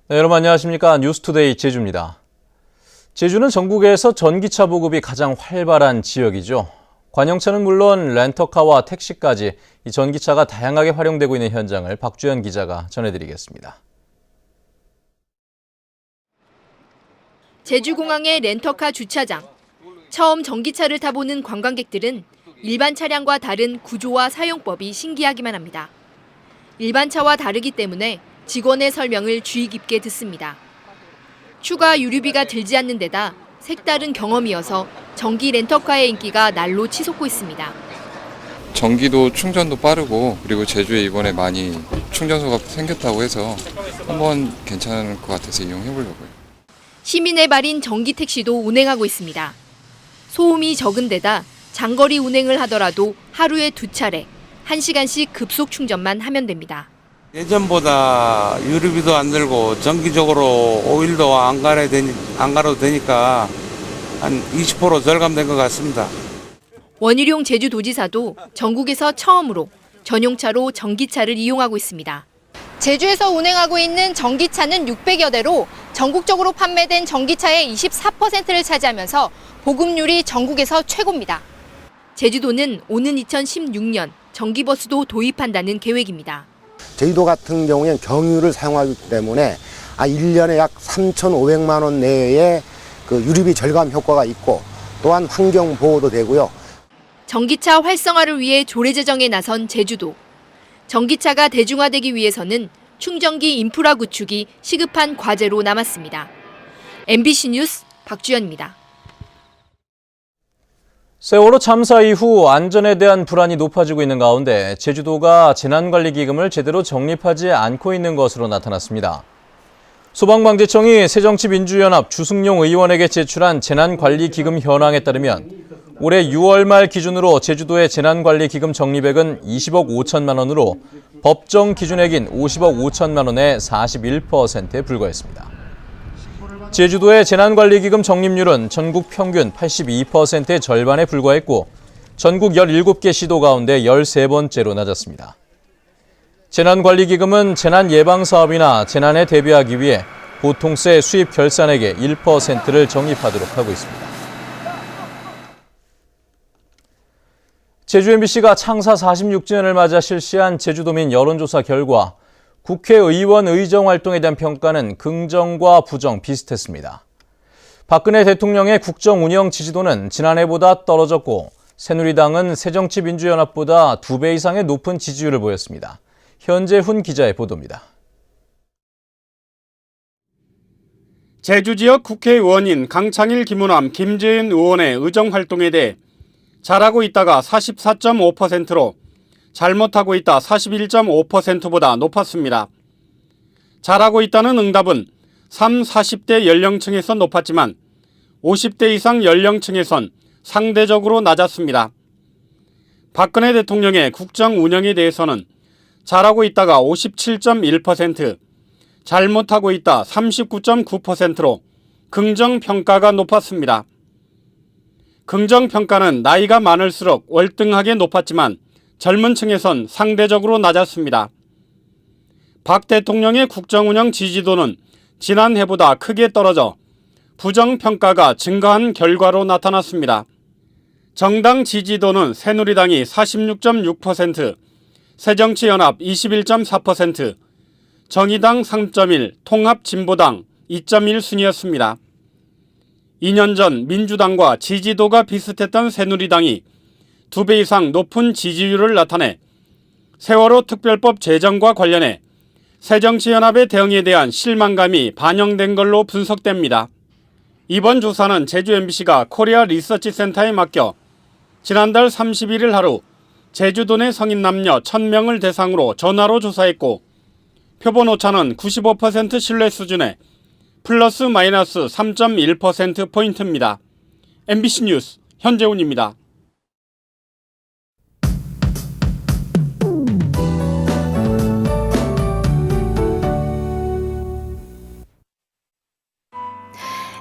네, 여러분 안녕하십니까. 뉴스투데이 제주입니다. 제주는 전국에서 전기차 보급이 가장 활발한 지역이죠. 관용차는 물론 렌터카와 택시까지 이 전기차가 다양하게 활용되고 있는 현장을 박주연 기자가 전해드리겠습니다. 제주공항의 렌터카 주차장. 처음 전기차를 타보는 관광객들은 일반 차량과 다른 구조와 사용법이 신기하기만 합니다. 일반 차와 다르기 때문에 직원의 설명을 주의 깊게 듣습니다. 추가 유류비가 들지 않는 데다 색다른 경험이어서 전기 렌터카의 인기가 날로 치솟고 있습니다. 전기도 충전도 빠르고 그리고 제주에 이번에 많이 충전소가 생겼다고 해서 한번 괜찮을 것 같아서 이용해 보려고요. 시민의 발인 전기 택시도 운행하고 있습니다. 소음이 적은 데다 장거리 운행을 하더라도 하루에 2차례, 1시간씩 급속 충전만 하면 됩니다. 예전보다 유류비도 안 들고 정기적으로 오일도 안 갈아도 되니까 한 20% 절감된 것 같습니다. 원희룡 제주도지사도 전국에서 처음으로 전용차로 전기차를 이용하고 있습니다. 제주에서 운행하고 있는 전기차는 600여 대로 전국적으로 판매된 전기차의 24%를 차지하면서 보급률이 전국에서 최고입니다. 제주도는 오는 2016년 전기버스도 도입한다는 계획입니다. 제주도 같은 경우에는 경유를 사용하기 때문에 1년에 약 3,500만 원 내외의 그 유류비 절감 효과가 있고 또한 환경 보호도 되고요. 전기차 활성화를 위해 조례 제정에 나선 제주도. 전기차가 대중화되기 위해서는 충전기 인프라 구축이 시급한 과제로 남았습니다. MBC 뉴스 박주연입니다. 세월호 참사 이후 안전에 대한 불안이 높아지고 있는 가운데 제주도가 재난관리기금을 제대로 적립하지 않고 있는 것으로 나타났습니다. 소방방재청이 새정치민주연합 주승용 의원에게 제출한 재난관리기금 현황에 따르면 올해 6월 말 기준으로 제주도의 재난관리기금 적립액은 20억 5천만 원으로 법정 기준액인 50억 5천만 원의 41%에 불과했습니다. 제주도의 재난관리기금 적립률은 전국 평균 82%의 절반에 불과했고 전국 17개 시도 가운데 13번째로 낮았습니다. 재난관리기금은 재난 예방사업이나 재난에 대비하기 위해 보통세 수입 결산액의 1%를 적립하도록 하고 있습니다. 제주 MBC가 창사 46주년을 맞아 실시한 제주도민 여론조사 결과 국회의원 의정활동에 대한 평가는 긍정과 부정 비슷했습니다. 박근혜 대통령의 국정운영 지지도는 지난해보다 떨어졌고 새누리당은 새정치민주연합보다 2배 이상의 높은 지지율을 보였습니다. 현재훈 기자의 보도입니다. 제주 지역 국회의원인 강창일, 김우남, 김재윤 의원의 의정활동에 대해 잘하고 있다가 44.5%로 잘못하고 있다 41.5%보다 높았습니다. 잘하고 있다는 응답은 3, 40대 연령층에서 높았지만 50대 이상 연령층에선 상대적으로 낮았습니다. 박근혜 대통령의 국정 운영에 대해서는 잘하고 있다가 57.1%, 잘못하고 있다 39.9%로 긍정평가가 높았습니다. 긍정평가는 나이가 많을수록 월등하게 높았지만 젊은 층에선 상대적으로 낮았습니다. 박 대통령의 국정운영 지지도는 지난해보다 크게 떨어져 부정평가가 증가한 결과로 나타났습니다. 정당 지지도는 새누리당이 46.6%, 새정치연합 21.4%, 정의당 3.1, 통합진보당 2.1 순이었습니다. 2년 전 민주당과 지지도가 비슷했던 새누리당이 2배 이상 높은 지지율을 나타내 세월호 특별법 제정과 관련해 새정치연합의 대응에 대한 실망감이 반영된 걸로 분석됩니다. 이번 조사는 제주 MBC가 코리아 리서치 센터에 맡겨 지난달 31일 하루 제주도 내 성인 남녀 1000명을 대상으로 전화로 조사했고 표본 오차는 95% 신뢰 수준에 플러스 마이너스 3.1%포인트입니다. MBC 뉴스 현재훈입니다.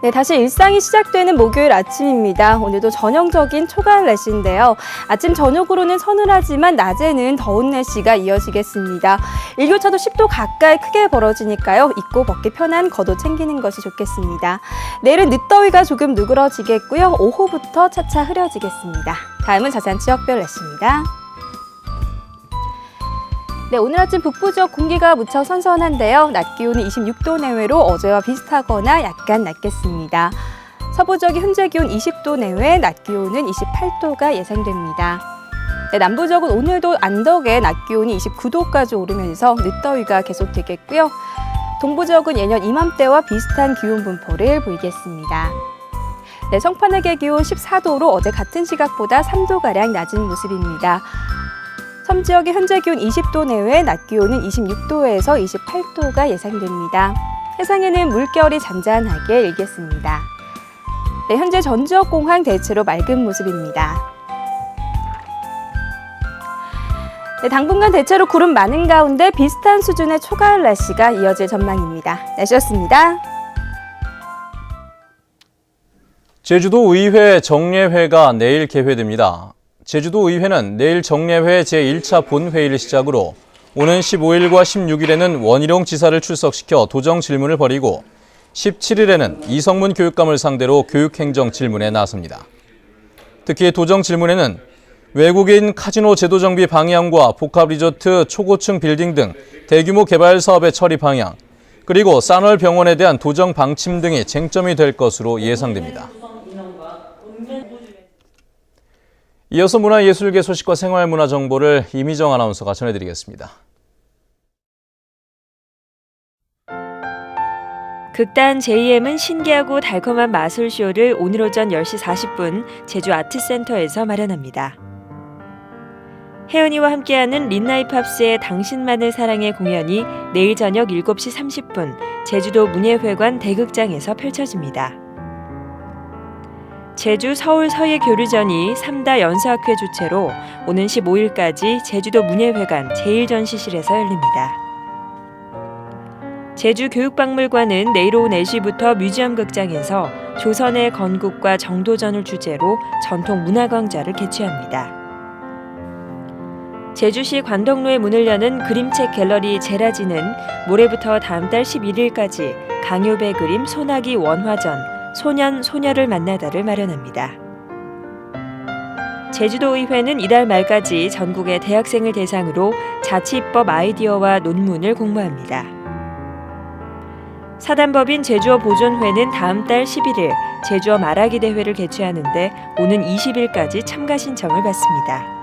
네, 다시 일상이 시작되는 목요일 아침입니다. 오늘도 전형적인 초가을 날씨인데요. 아침 저녁으로는 서늘하지만 낮에는 더운 날씨가 이어지겠습니다. 일교차도 10도 가까이 크게 벌어지니까요. 입고 벗기 편한 겉옷 챙기는 것이 좋겠습니다. 내일은 늦더위가 조금 누그러지겠고요. 오후부터 차차 흐려지겠습니다. 다음은 자세한 지역별 날씨입니다. 네, 오늘 아침 북부 지역 공기가 무척 선선한데요. 낮 기온은 26도 내외로 어제와 비슷하거나 약간 낮겠습니다. 서부 지역의 현재 기온 20도 내외, 낮 기온은 28도가 예상됩니다. 네, 남부 지역은 오늘도 안덕에 낮 기온이 29도까지 오르면서 늦더위가 계속되겠고요. 동부 지역은 예년 이맘때와 비슷한 기온 분포를 보이겠습니다. 네, 성판역의 기온 14도로 어제 같은 시각보다 3도가량 낮은 모습입니다. 섬 지역의 현재 기온 20도 내외, 낮 기온은 26도에서 28도가 예상됩니다. 해상에는 물결이 잔잔하게 일겠습니다. 네, 현재 전 지역 공항 대체로 맑은 모습입니다. 네, 당분간 대체로 구름 많은 가운데 비슷한 수준의 초가을 날씨가 이어질 전망입니다. 날씨였습니다. 제주도 의회 정례회가 내일 개회됩니다. 제주도 의회는 내일 정례회 제1차 본회의를 시작으로 오는 15일과 16일에는 원희룡 지사를 출석시켜 도정 질문을 벌이고 17일에는 이성문 교육감을 상대로 교육행정 질문에 나섭니다. 특히 도정 질문에는 외국인 카지노 제도 정비 방향과 복합리조트 초고층 빌딩 등 대규모 개발 사업의 처리 방향, 그리고 쌍월 병원에 대한 도정 방침 등이 쟁점이 될 것으로 예상됩니다. 이어서 문화예술계 소식과 생활문화 정보를 이미정 아나운서가 전해드리겠습니다. 극단 JM은 신기하고 달콤한 마술쇼를 오늘 오전 10시 40분 제주 아트센터에서 마련합니다. 혜연이와 함께하는 린나이팝스의 당신만을 사랑해 공연이 내일 저녁 7시 30분 제주도 문예회관 대극장에서 펼쳐집니다. 제주 서울 서예교류전이 3다 연수학회 주최로 오는 15일까지 제주도 문예회관 제1전시실에서 열립니다. 제주교육박물관은 내일 오후 4시부터 뮤지엄 극장에서 조선의 건국과 정도전을 주제로 전통 문화광자를 개최합니다. 제주시 관덕로에 문을 여는 그림책 갤러리 제라지는 모레부터 다음 달 11일까지 강요배 그림 소나기 원화전 소년, 소녀를 만나다를 마련합니다. 제주도의회는 이달 말까지 전국의 대학생을 대상으로 자치입법 아이디어와 논문을 공모합니다. 사단법인 제주어 보존회는 다음 달 11일 제주어 말하기 대회를 개최하는데 오는 20일까지 참가 신청을 받습니다.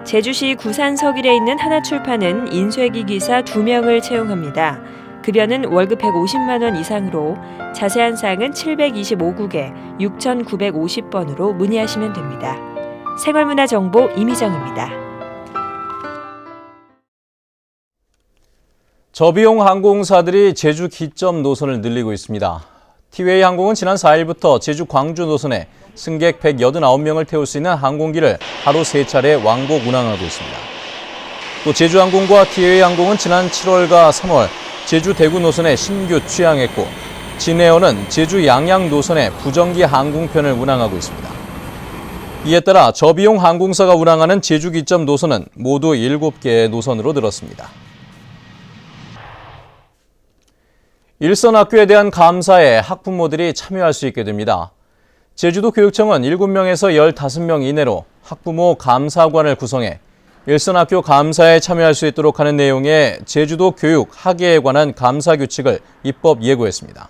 제주시 구산 서길에 있는 하나출판은 인쇄기 기사 2명을 채용합니다. 급여는 월급 150만 원 이상으로 자세한 사항은 725국에 6,950번으로 문의하시면 됩니다. 생활문화정보 이미정입니다. 저비용 항공사들이 제주 기점 노선을 늘리고 있습니다. 티웨이 항공은 지난 4일부터 제주 광주 노선에 승객 189명을 태울 수 있는 항공기를 하루 3차례 왕복 운항하고 있습니다. 또 제주항공과 티웨이 항공은 지난 7월과 3월 제주 대구 노선에 신규 취항했고 진에어는 제주 양양 노선에 부정기 항공편을 운항하고 있습니다. 이에 따라 저비용 항공사가 운항하는 제주 기점 노선은 모두 7개의 노선으로 늘었습니다. 일선학교에 대한 감사에 학부모들이 참여할 수 있게 됩니다. 제주도 교육청은 7명에서 15명 이내로 학부모 감사관을 구성해 일선학교 감사에 참여할 수 있도록 하는 내용의 제주도 교육 학예에 관한 감사 규칙을 입법 예고했습니다.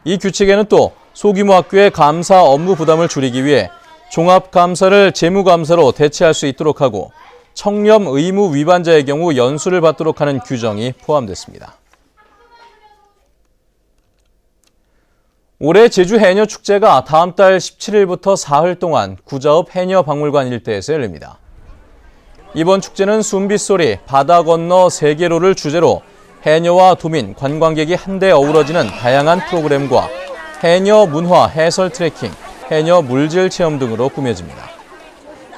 이 규칙에는 또 소규모 학교의 감사 업무 부담을 줄이기 위해 종합감사를 재무감사로 대체할 수 있도록 하고 청렴 의무 위반자의 경우 연수를 받도록 하는 규정이 포함됐습니다. 올해 제주 해녀축제가 다음 달 17일부터 사흘 동안 구자읍 해녀박물관 일대에서 열립니다. 이번 축제는 숨빗소리, 바다 건너 세계로를 주제로 해녀와 도민, 관광객이 한데 어우러지는 다양한 프로그램과 해녀 문화, 해설 트레킹, 해녀 물질 체험 등으로 꾸며집니다.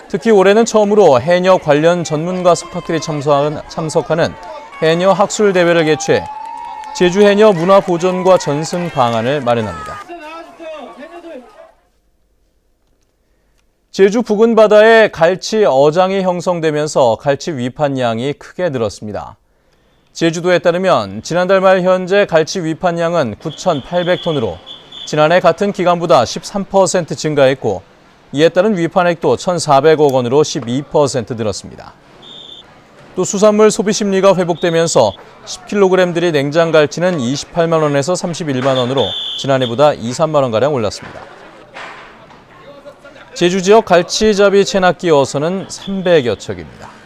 특히 올해는 처음으로 해녀 관련 전문가 석학들이 참석하는 해녀 학술 대회를 개최해 제주 해녀 문화 보존과 전승 방안을 마련합니다. 제주 부근 바다에 갈치 어장이 형성되면서 갈치 위판량이 크게 늘었습니다. 제주도에 따르면 지난달 말 현재 갈치 위판량은 9,800톤으로 지난해 같은 기간보다 13% 증가했고 이에 따른 위판액도 1,400억 원으로 12% 늘었습니다. 또 수산물 소비 심리가 회복되면서 10kg들이 냉장 갈치는 28만 원에서 31만 원으로 지난해보다 2, 3만 원가량 올랐습니다. 제주 지역 갈치잡이 체납기 어선은 300여 척입니다.